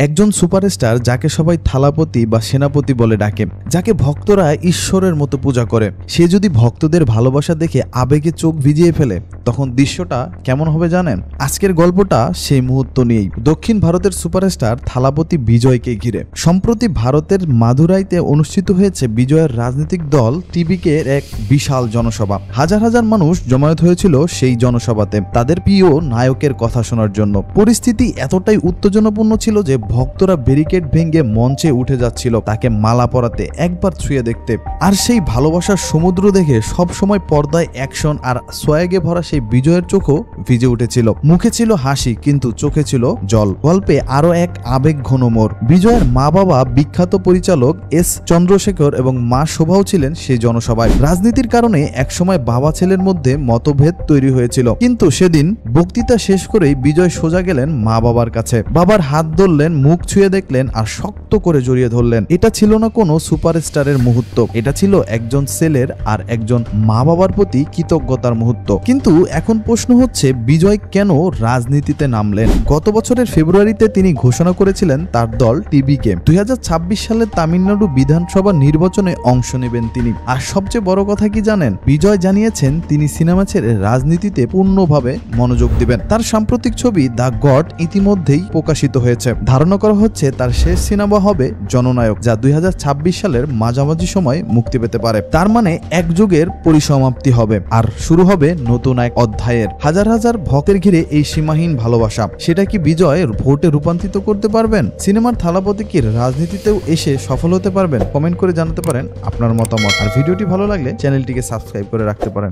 একজন সুপারস্টার যাকে সবাই থালাপতি বা সেনাপতি বলে ডাকে, যাকে ভক্তরা ঈশ্বরের মতো পূজা করে, সে যদি ভক্তদের ভালোবাসা দেখে আবেগে চোখ ভিজিয়ে ফেলে, তখন দৃশ্যটা কেমন হবে জানেন? আজকের গল্পটা সেই মুহূর্ত নিয়েই। দক্ষিণ ভারতের সুপারস্টার থালাপতি বিজয়কে ঘিরে সম্প্রতি ভারতের মাদুরাইতে অনুষ্ঠিত হয়েছে বিজয়ের রাজনৈতিক দল টিবিকে এক বিশাল জনসভা। হাজার হাজার মানুষ জমায়েত হয়েছিল সেই জনসভাতে তাদের প্রিয় নায়কের কথা শোনার জন্য। পরিস্থিতি এতটাই উত্তেজনাপূর্ণ ছিল যে ভক্তরা ব্যারিকেড ভেঙে মঞ্চে উঠে যাচ্ছিল তাকে মালা পরাতে, একবার ছুঁয়ে দেখতে। আর সেই ভালোবাসার সমুদ্র দেখে সব সময় পর্দায় অ্যাকশন আর সোয়াগে ভরা সেই বিজয়ের চোখও ভিজে উঠেছিল। মুখে ছিল হাসি, কিন্তু চোখে ছিল জল। গল্পে আরো এক আবেগ ঘন মোড়। বিজয়ের মা বাবা বিখ্যাত পরিচালক এস চন্দ্রশেখর এবং মা শোভাও ছিলেন সেই জনসভায়। রাজনীতির কারণে একসময় বাবা ছেলের মধ্যে মতভেদ তৈরি হয়েছিল, কিন্তু সেদিন বক্তৃতা শেষ করেই বিজয় সোজা গেলেন মা বাবার কাছে। বাবার হাত ধরলেন, মুখ ছুঁয়ে দেখলেন আর শক্ত করে জড়িয়ে ধরলেন। এটা ছিল না কোনো সুপারস্টারের মুহূর্ত, এটা ছিল একজন ছেলের আর একজন মা বাবার প্রতি কৃতজ্ঞতার মুহূর্ত। কিন্তু এখন প্রশ্ন হচ্ছে, বিজয় কেন রাজনীতিতে নামলেন? গত বছরের ফেব্রুয়ারিতে তিনি ঘোষণা করেছিলেন তার দল টিবিকে 2026 সালে তামিলনাড়ু বিধানসভা নির্বাচনে অংশ নেবেন তিনি। আর সবচেয়ে বড় কথা কি জানেন? বিজয় জানিয়েছেন তিনি সিনেমা ছেড়ে রাজনীতিতে পূর্ণভাবে মনোযোগ দিবেন। তার সাম্প্রতিক ছবি দ্য গড ইতিমধ্যেই প্রকাশিত হয়েছে। ধারণা করা হচ্ছে তার শেষ সিনেমা হবে জননায়ক, যা 2026 সালের মাঝামাঝি সময় মুক্তি পেতে পারে। তার মানে এক যুগের পরিসমাপ্তি হবে আর শুরু হবে নতুন এক অধ্যায়ের। হাজার হাজার ভক্তের ঘিরে এই সীমাহীন ভালোবাসা, সেটা কি বিজয় ভোটে রূপান্তরিত করতে পারবেন? সিনেমার থালাপতি কি রাজনীতিতেও এসে সফল হতে পারবেন? কমেন্ট করে জানাতে পারেন আপনার মতামত। আর ভিডিওটি ভালো লাগলে চ্যানেলটিকে সাবস্ক্রাইব করে রাখতে পারেন।